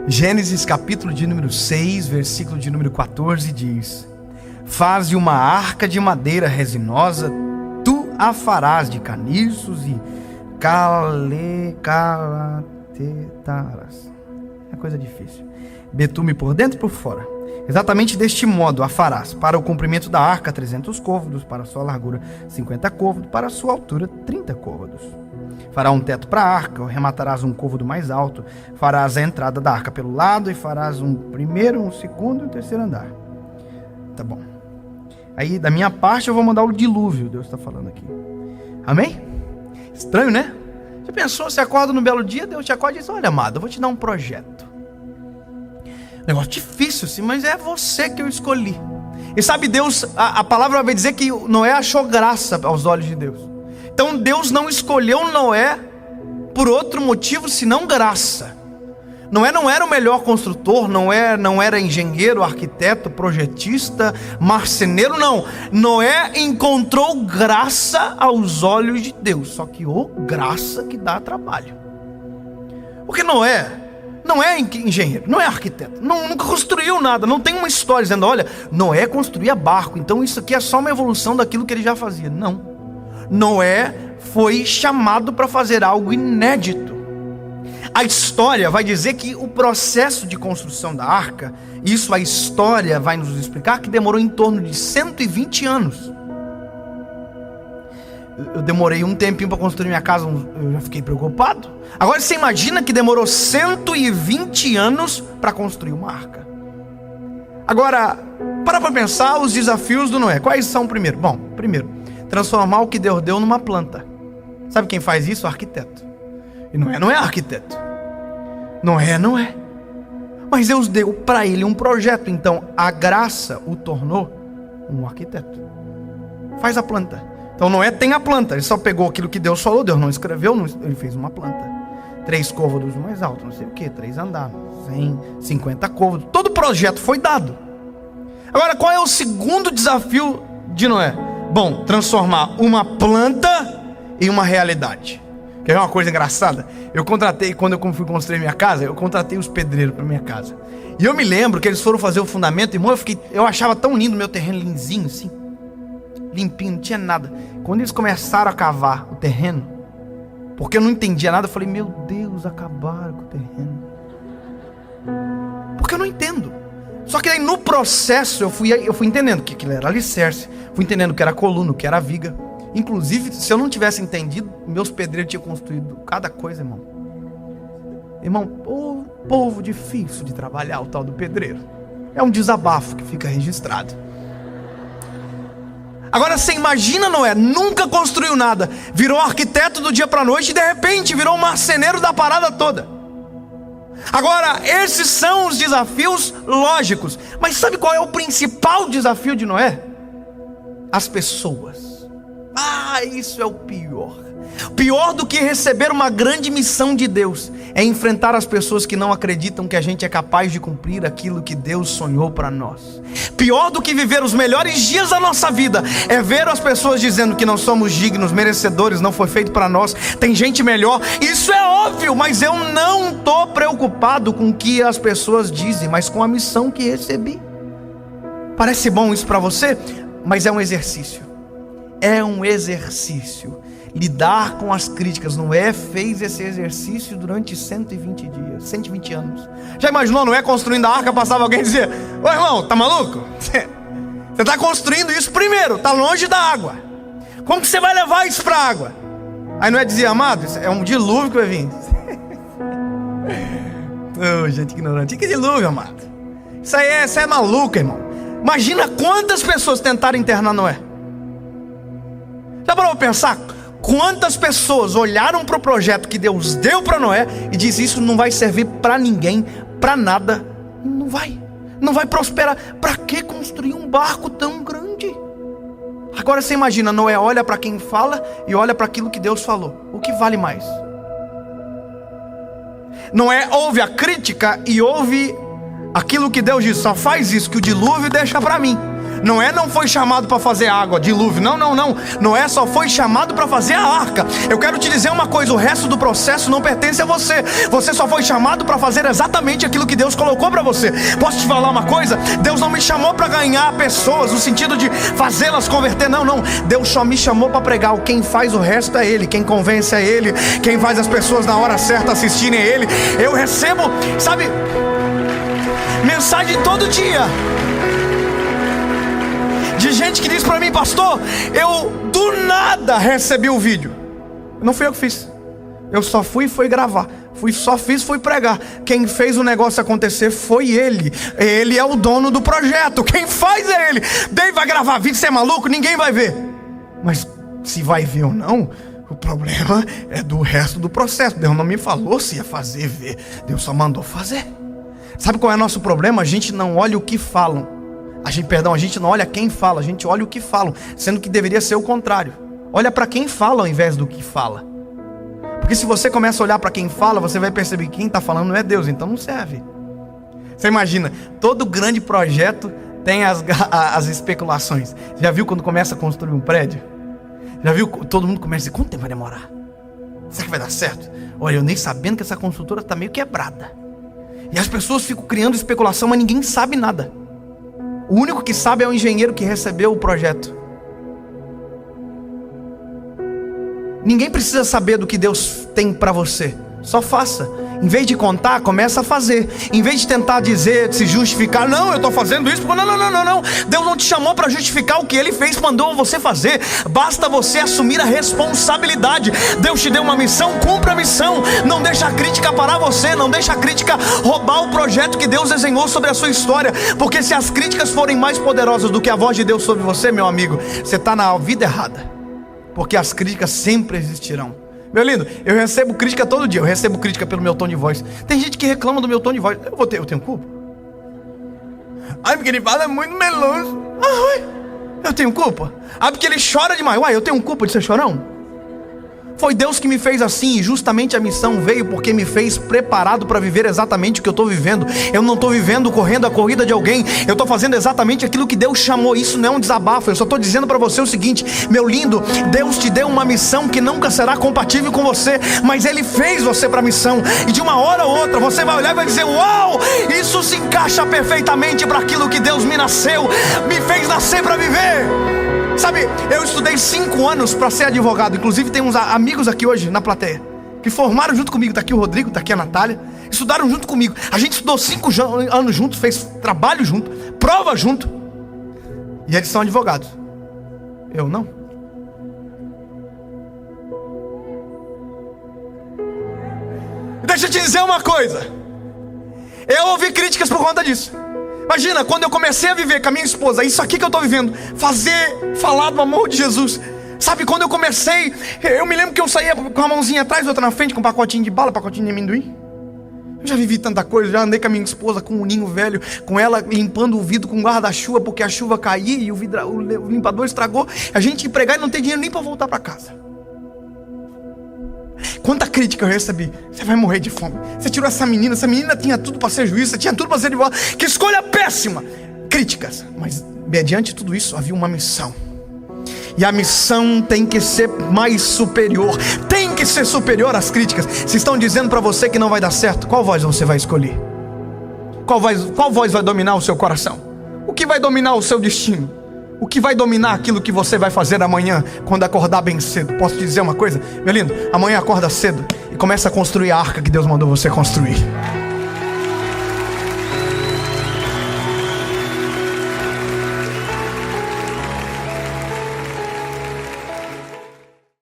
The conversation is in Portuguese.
Gênesis capítulo de número 6, versículo de número 14 diz: faze uma arca de madeira resinosa, tu a farás de caniços e calatetarás. É coisa difícil. Betume por dentro e por fora. Exatamente deste modo a farás. Para o comprimento da arca, 300 côvados, para a sua largura, 50 côvados, para a sua altura, 30 côvados. Fará um teto para a arca, rematarás um côvado mais alto, farás a entrada da arca pelo lado e farás um primeiro, um segundo e um terceiro andar. Tá bom. Aí, da minha parte, eu vou mandar o dilúvio, Deus está falando aqui. Amém? Estranho, né? Você pensou, você acorda no belo dia, Deus te acorda e diz: olha, amado, eu vou te dar um projeto. Negócio difícil, sim, mas é você que eu escolhi. E sabe, Deus, a palavra vai dizer que Noé achou graça aos olhos de Deus. Então Deus não escolheu Noé por outro motivo senão graça. Noé não era o melhor construtor, não era engenheiro, arquiteto, projetista, marceneiro, não. Noé encontrou graça aos olhos de Deus. Só que graça que dá trabalho. Porque Noé não é engenheiro, não é arquiteto, nunca construiu nada, não tem uma história dizendo: olha, Noé construía barco, então isso aqui é só uma evolução daquilo que ele já fazia. Não. Noé foi chamado para fazer algo inédito. A história vai dizer que o processo de construção da arca, isso a história vai nos explicar, que demorou em torno de 120 anos. Eu demorei um tempinho para construir minha casa, eu já fiquei preocupado. Agora você imagina que demorou 120 anos para construir uma arca. Agora, para pensar os desafios do Noé. Quais são primeiro? Bom, primeiro, transformar o que Deus deu numa planta. Sabe quem faz isso? O arquiteto. E Noé não é arquiteto. Noé não é. Mas Deus deu para ele um projeto. Então a graça o tornou um arquiteto. Faz a planta. Então Noé tem a planta. Ele só pegou aquilo que Deus falou. Deus não escreveu, ele fez uma planta. 3 côvados mais alto, não sei o que, 3 andares, 150 côvados. Todo o projeto foi dado. Agora, qual é o segundo desafio de Noé? Bom, transformar uma planta em uma realidade. Quer ver uma coisa engraçada? Quando eu fui construir minha casa, eu contratei os pedreiros para minha casa. E eu me lembro que eles foram fazer o fundamento, irmão, eu achava tão lindo o meu terreno, lisinho assim, limpinho, não tinha nada. Quando eles começaram a cavar o terreno, porque eu não entendia nada, eu falei: meu Deus, acabaram com o terreno. Porque eu não entendo. Só que aí no processo eu fui entendendo que aquilo era alicerce, fui entendendo que era coluna, que era viga. Inclusive, se eu não tivesse entendido, meus pedreiros tinham construído cada coisa, irmão. Irmão, povo difícil de trabalhar, o tal do pedreiro. É um desabafo que fica registrado. Agora você imagina Noé, nunca construiu nada, virou arquiteto do dia para a noite e de repente virou um marceneiro da parada toda. Agora, esses são os desafios lógicos. Mas sabe qual é o principal desafio de Noé? As pessoas. Isso é o pior. Pior do que receber uma grande missão de Deus é enfrentar as pessoas que não acreditam que a gente é capaz de cumprir aquilo que Deus sonhou para nós. Pior do que viver os melhores dias da nossa vida é ver as pessoas dizendo que não somos dignos, merecedores, não foi feito para nós, tem gente melhor. Isso é óbvio, mas eu não estou preocupado com o que as pessoas dizem, mas com a missão que recebi. Parece bom isso para você, mas é um exercício. É um exercício. Lidar com as críticas. Noé fez esse exercício durante 120 dias, 120 anos. Já imaginou Noé construindo a arca, passava alguém e dizia: ô irmão, tá maluco? Você tá construindo isso primeiro, tá longe da água. Como que você vai levar isso pra água? Aí Noé dizia: amado, isso é um dilúvio que vai vir. Gente ignorante. Que dilúvio, amado? Isso é maluco, irmão. Imagina quantas pessoas tentaram internar Noé. Já parou para pensar? Quantas pessoas olharam para o projeto que Deus deu para Noé e disse: isso não vai servir para ninguém, para nada. Não vai prosperar. Para que construir um barco tão grande? Agora você imagina, Noé olha para quem fala e olha para aquilo que Deus falou. O que vale mais? Noé ouve a crítica e ouve aquilo que Deus diz: só faz isso que o dilúvio deixa para mim. Noé não foi chamado para fazer água, dilúvio. Não. Noé só foi chamado para fazer a arca. Eu quero te dizer uma coisa: o resto do processo não pertence a você. Você só foi chamado para fazer exatamente aquilo que Deus colocou para você. Posso te falar uma coisa? Deus não me chamou para ganhar pessoas, no sentido de fazê-las converter. Não. Deus só me chamou para pregar. Quem faz o resto é Ele. Quem convence é Ele. Quem faz as pessoas na hora certa assistirem é Ele. Eu recebo, sabe, mensagem todo dia de gente que diz para mim: pastor, eu do nada recebi o vídeo. Não fui eu que fiz. Eu só fui gravar. Fui pregar. Quem fez o negócio acontecer foi ele. Ele é o dono do projeto. Quem faz é ele. Dave vai gravar vídeo, você é maluco? Ninguém vai ver. Mas se vai ver ou não, o problema é do resto do processo. Deus não me falou se ia fazer ver. Deus só mandou fazer. Sabe qual é o nosso problema? A gente não olha o que falam. A gente não olha quem fala, a gente olha o que falam, sendo que deveria ser o contrário. Olha para quem fala ao invés do que fala. Porque se você começa a olhar para quem fala, você vai perceber que quem está falando não é Deus, então não serve. Você imagina, todo grande projeto tem as especulações. Já viu quando começa a construir um prédio? Já viu? Todo mundo começa a dizer: quanto tempo vai demorar? Será que vai dar certo? Olha, eu nem sabendo que essa construtora está meio quebrada. E as pessoas ficam criando especulação, mas ninguém sabe nada. O único que sabe é o engenheiro que recebeu o projeto. Ninguém precisa saber do que Deus tem para você. Só faça. Em vez de contar, começa a fazer. Em vez de tentar dizer, se justificar: não, eu estou fazendo isso. Não. Deus não te chamou para justificar o que Ele fez, mandou você fazer. Basta você assumir a responsabilidade. Deus te deu uma missão, cumpra a missão. Não deixa a crítica parar você. Não deixa a crítica roubar o projeto que Deus desenhou sobre a sua história. Porque se as críticas forem mais poderosas do que a voz de Deus sobre você, meu amigo, você está na vida errada. Porque as críticas sempre existirão. Meu lindo, eu recebo crítica todo dia. Eu recebo crítica pelo meu tom de voz. Tem gente que reclama do meu tom de voz. Eu tenho culpa? Ai, porque ele fala muito meloso. Eu tenho culpa? Porque ele chora demais. Eu tenho culpa de ser chorão? Foi Deus que me fez assim, e justamente a missão veio porque me fez preparado para viver exatamente o que eu estou vivendo. Eu não estou vivendo correndo a corrida de alguém. Eu estou fazendo exatamente aquilo que Deus chamou. Isso não é um desabafo. Eu só estou dizendo para você o seguinte: meu lindo, Deus te deu uma missão que nunca será compatível com você, mas Ele fez você para a missão. E de uma hora ou outra você vai olhar e vai dizer: uau, isso se encaixa perfeitamente para aquilo que Deus me fez nascer para viver. Sabe, eu estudei 5 anos para ser advogado. Inclusive tem uns amigos aqui hoje na plateia que formaram junto comigo. Está aqui o Rodrigo, está aqui a Natália. Estudaram junto comigo. A gente estudou 5 anos juntos, fez trabalho junto, prova junto. E eles são advogados. Eu não. Deixa eu te dizer uma coisa. Eu ouvi críticas por conta disso. Imagina, quando eu comecei a viver com a minha esposa, isso aqui que eu estou vivendo, falar do amor de Jesus. Sabe, quando eu comecei, eu me lembro que eu saía com a mãozinha atrás, outra na frente, com um pacotinho de bala, pacotinho de amendoim. Eu já vivi tanta coisa, já andei com a minha esposa com um ninho velho, com ela limpando o vidro com guarda-chuva, porque a chuva caía e o limpador estragou. A gente ia pregar e não tem dinheiro nem para voltar para casa. Quanta crítica eu recebi. Você vai morrer de fome. Você tirou essa menina tinha tudo para ser juiz, você tinha tudo para ser advogado. Que escolha péssima. Críticas. Mas mediante tudo isso havia uma missão. E a missão tem que ser mais superior. Tem que ser superior às críticas. Se estão dizendo para você que não vai dar certo, qual voz você vai escolher? Qual voz vai dominar o seu coração? O que vai dominar o seu destino? O que vai dominar aquilo que você vai fazer amanhã, quando acordar bem cedo? Posso te dizer uma coisa, meu lindo? Amanhã acorda cedo e começa a construir a arca que Deus mandou você construir.